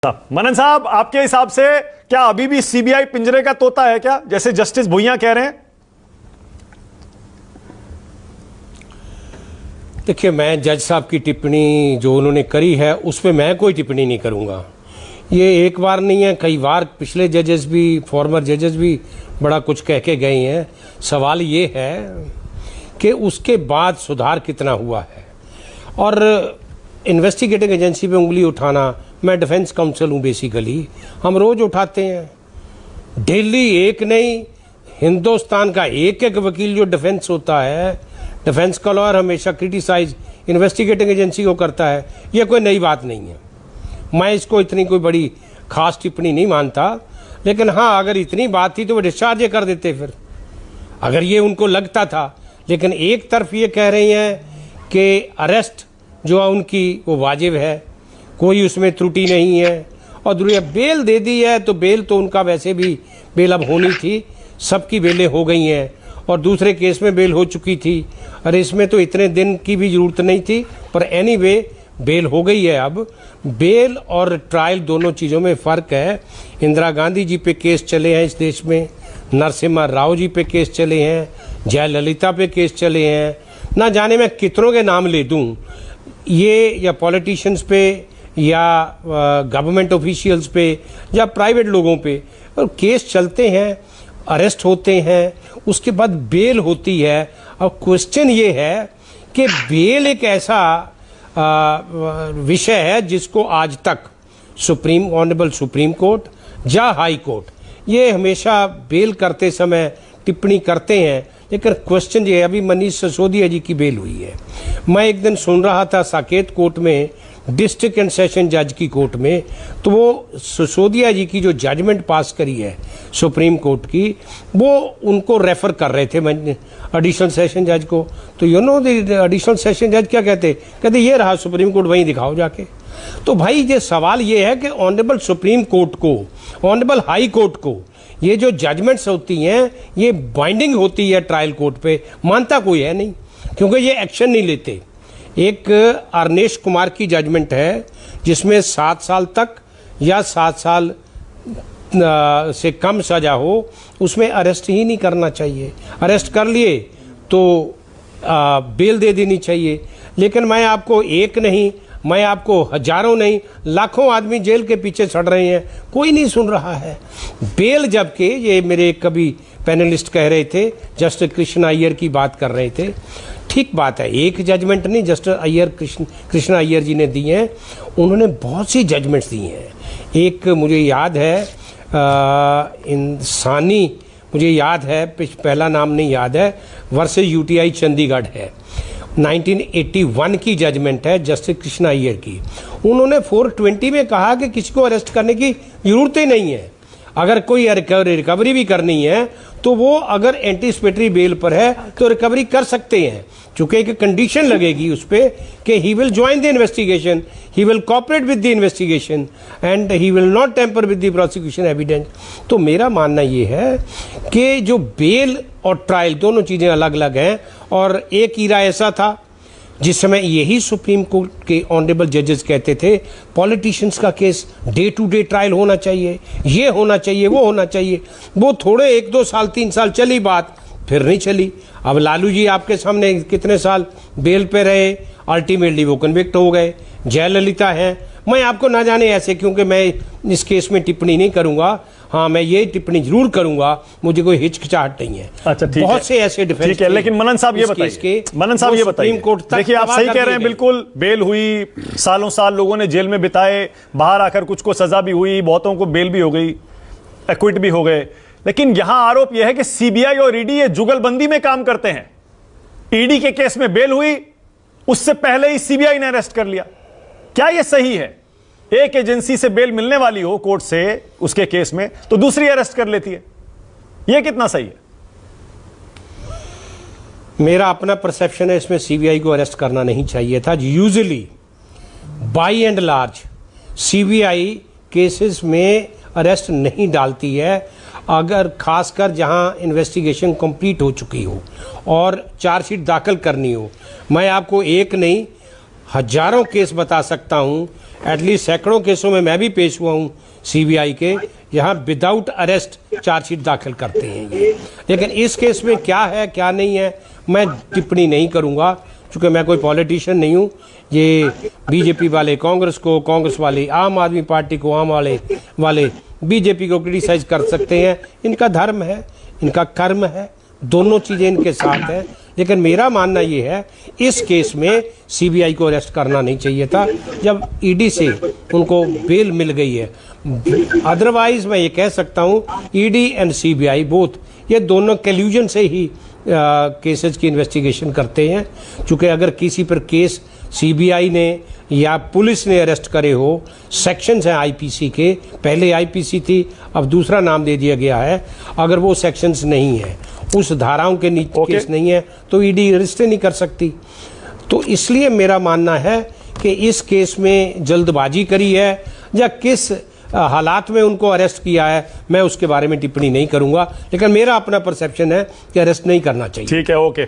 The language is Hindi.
मनन साहब, आपके हिसाब से क्या अभी भी सीबीआई पिंजरे का तोता है क्या, जैसे जस्टिस भुइयां कह रहे हैं? देखिए, मैं जज साहब की टिप्पणी जो उन्होंने करी है उस पर मैं कोई टिप्पणी नहीं करूंगा। ये एक बार नहीं है, कई बार पिछले जजेस भी, फॉर्मर जजेस भी बड़ा कुछ कह के गए हैं। सवाल ये है कि उसके बाद सुधार कितना हुआ है। और इन्वेस्टिगेटिंग एजेंसी पे उंगली उठाना, मैं डिफेंस काउंसिल हूँ बेसिकली, हम रोज उठाते हैं। डेली एक नहीं, हिंदुस्तान का एक एक वकील जो डिफेंस होता है, डिफेंस का लॉयर हमेशा क्रिटिसाइज इन्वेस्टिगेटिंग एजेंसी को करता है। यह कोई नई बात नहीं है, मैं इसको इतनी कोई बड़ी खास टिप्पणी नहीं मानता। लेकिन हाँ, अगर इतनी बात थी तो वो डिस्चार्ज कर देते फिर, अगर ये उनको लगता था। लेकिन एक तरफ ये कह रही हैं कि अरेस्ट जो है उनकी वो वाजिब है, कोई उसमें त्रुटि नहीं है, और दूसरी बेल दे दी है तो बेल तो उनका वैसे भी बेल अब होनी थी, सबकी बेलें हो गई हैं, और दूसरे केस में बेल हो चुकी थी। और इसमें तो इतने दिन की भी जरूरत नहीं थी, पर एनीवे बेल हो गई है। अब बेल और ट्रायल दोनों चीज़ों में फ़र्क है। इंदिरा गांधी जी पे केस चले हैं इस देश में, नरसिम्हा राव जी पे केस चले हैं, जयललिता पे केस चले हैं, ना जाने मैं कितनों के नाम ले दूं, ये या पॉलिटिशियंस पे या गवर्नमेंट ऑफिशियल्स पे या प्राइवेट लोगों पे, और केस चलते हैं, अरेस्ट होते हैं, उसके बाद बेल होती है। और क्वेश्चन ये है कि बेल एक ऐसा विषय है जिसको आज तक ऑनरेबल सुप्रीम कोर्ट या हाई कोर्ट ये हमेशा बेल करते समय टिप्पणी करते हैं। लेकिन क्वेश्चन ये है, अभी मनीष सिसोदिया जी की बेल हुई है। मैं एक दिन सुन रहा था साकेत कोर्ट में, डिस्ट्रिक्ट एंड सेशन जज की कोर्ट में, तो वो सिसोदिया जी की जो जजमेंट पास करी है सुप्रीम कोर्ट की, वो उनको रेफर कर रहे थे एडिशनल सेशन जज को। तो you know the additional session जज क्या कहते ये रहा सुप्रीम कोर्ट, वहीं दिखाओ जाके। तो भाई ये सवाल ये है कि ऑनरेबल सुप्रीम कोर्ट को, ऑनरेबल हाई कोर्ट को ये जो जजमेंट्स होती हैं ये बाइंडिंग होती है ट्रायल कोर्ट पे, मानता कोई है नहीं, क्योंकि ये एक्शन नहीं लेते। एक अरनेश कुमार की जजमेंट है जिसमें 7 साल तक या 7 साल से कम सजा हो, उसमें अरेस्ट ही नहीं करना चाहिए। अरेस्ट कर लिए तो बेल दे देनी चाहिए। लेकिन मैं आपको एक नहीं, मैं आपको हजारों नहीं, लाखों आदमी जेल के पीछे चढ़ रहे हैं, कोई नहीं सुन रहा है बेल। जबकि ये मेरे कभी पैनलिस्ट कह रहे थे, जस्टिस कृष्ण अय्यर की बात कर रहे थे, ठीक बात है, एक जजमेंट नहीं जस्टिस कृष्ण अय्यर जी ने दी हैं, उन्होंने बहुत सी जजमेंट्स दी हैं। एक मुझे याद है इंसानी, मुझे याद है, पहला नाम नहीं याद है, वर्सेस यूटीआई चंडीगढ़ है, 1981 की जजमेंट है जस्टिस कृष्ण अय्यर की। उन्होंने 420 में कहा कि किसी को अरेस्ट करने की जरूरत ही नहीं है, अगर कोई रिकवरी भी करनी है तो वो अगर एंटीसिपेटरी बेल पर है तो रिकवरी कर सकते हैं, चूंकि एक कंडीशन लगेगी उस पर कि he will join the investigation, he will cooperate with the investigation and he will not tamper with the prosecution evidence. तो मेरा मानना ये है कि जो बेल और ट्रायल दोनों चीज़ें अलग अलग हैं। और एक ईरा ऐसा था जिस समय यही सुप्रीम कोर्ट के ऑनरेबल जजेस कहते थे पॉलिटिशियंस का case day to day trial होना चाहिए, ये होना चाहिए, वो होना चाहिए। वो थोड़े 1-2 साल 3 साल चली बात, फिर नहीं चली। अब लालू जी आपके सामने कितने साल बेल पे रहे, अल्टीमेटली वो कन्विक्ट हो गए। जयललिता है, मैं आपको ना जाने ऐसे, क्योंकि मैं इस केस में टिप्पणी नहीं करूंगा, हाँ मैं ये टिप्पणी जरूर करूंगा, मुझे कोई हिचकिचाहट नहीं है। अच्छा, ठीक बहुत है, से ऐसे डिफेंस, ठीक है। लेकिन मनन साहब ये बताइए, मनन साहब ये बताइए, देखिए आप सही कह रहे हैं, बिल्कुल बेल हुई, सालों साल लोगों ने जेल में बिताए, बाहर आकर कुछ को सजा भी हुई, बहुतों को बेल भी हो गई, एक्विट भी हो गए। लेकिन यहां आरोप यह है कि सीबीआई और ईडी ये जुगलबंदी में काम करते हैं। ईडी के केस में बेल हुई, उससे पहले ही सीबीआई ने अरेस्ट कर लिया। क्या यह सही है? एक एजेंसी से बेल मिलने वाली हो कोर्ट से उसके केस में, तो दूसरी अरेस्ट कर लेती है, यह कितना सही है? मेरा अपना परसेप्शन है, इसमें सीबीआई को अरेस्ट करना नहीं चाहिए था। Usually by and large CBI cases में अरेस्ट नहीं डालती है, अगर खासकर जहां इन्वेस्टिगेशन कंप्लीट हो चुकी हो और चार्जशीट दाखिल करनी हो। मैं आपको एक नहीं हजारों केस बता सकता हूं एटलीस्ट सैकड़ों केसों में मैं भी पेश हुआ हूँ सीबीआई के, यहाँ विदाउट अरेस्ट चार्जशीट दाखिल करते हैं ये। लेकिन इस केस में क्या है क्या नहीं है मैं टिप्पणी नहीं करूँगा, चूँकि मैं कोई पॉलिटिशियन नहीं हूँ। ये बीजेपी वाले कांग्रेस को, कांग्रेस वाले आम आदमी पार्टी को, आम वाले बीजेपी को क्रिटिसाइज कर सकते हैं, इनका धर्म है, इनका कर्म है, दोनों चीज़ें इनके साथ हैं। लेकिन मेरा मानना ये है इस केस में सीबीआई को अरेस्ट करना नहीं चाहिए था जब ईडी से उनको बेल मिल गई है। अदरवाइज मैं ये कह सकता हूँ ईडी एंड सीबीआई बोथ ये दोनों कल्यूजन से ही केसेस की इन्वेस्टिगेशन करते हैं। चूँकि अगर किसी पर केस सीबीआई ने या पुलिस ने अरेस्ट करे हो, सेक्शंस हैं आईपीसी के, पहले आईपीसी थी अब दूसरा नाम दे दिया गया है, अगर वो सेक्शंस नहीं है, उस धाराओं के नीचे केस नहीं है तो ईडी अरेस्ट नहीं कर सकती। तो इसलिए मेरा मानना है कि इस केस में जल्दबाजी करी है या किस हालात में उनको अरेस्ट किया है मैं उसके बारे में टिप्पणी नहीं करूंगा, लेकिन मेरा अपना परसेप्शन है कि अरेस्ट नहीं करना चाहिए। ठीक है, ओके।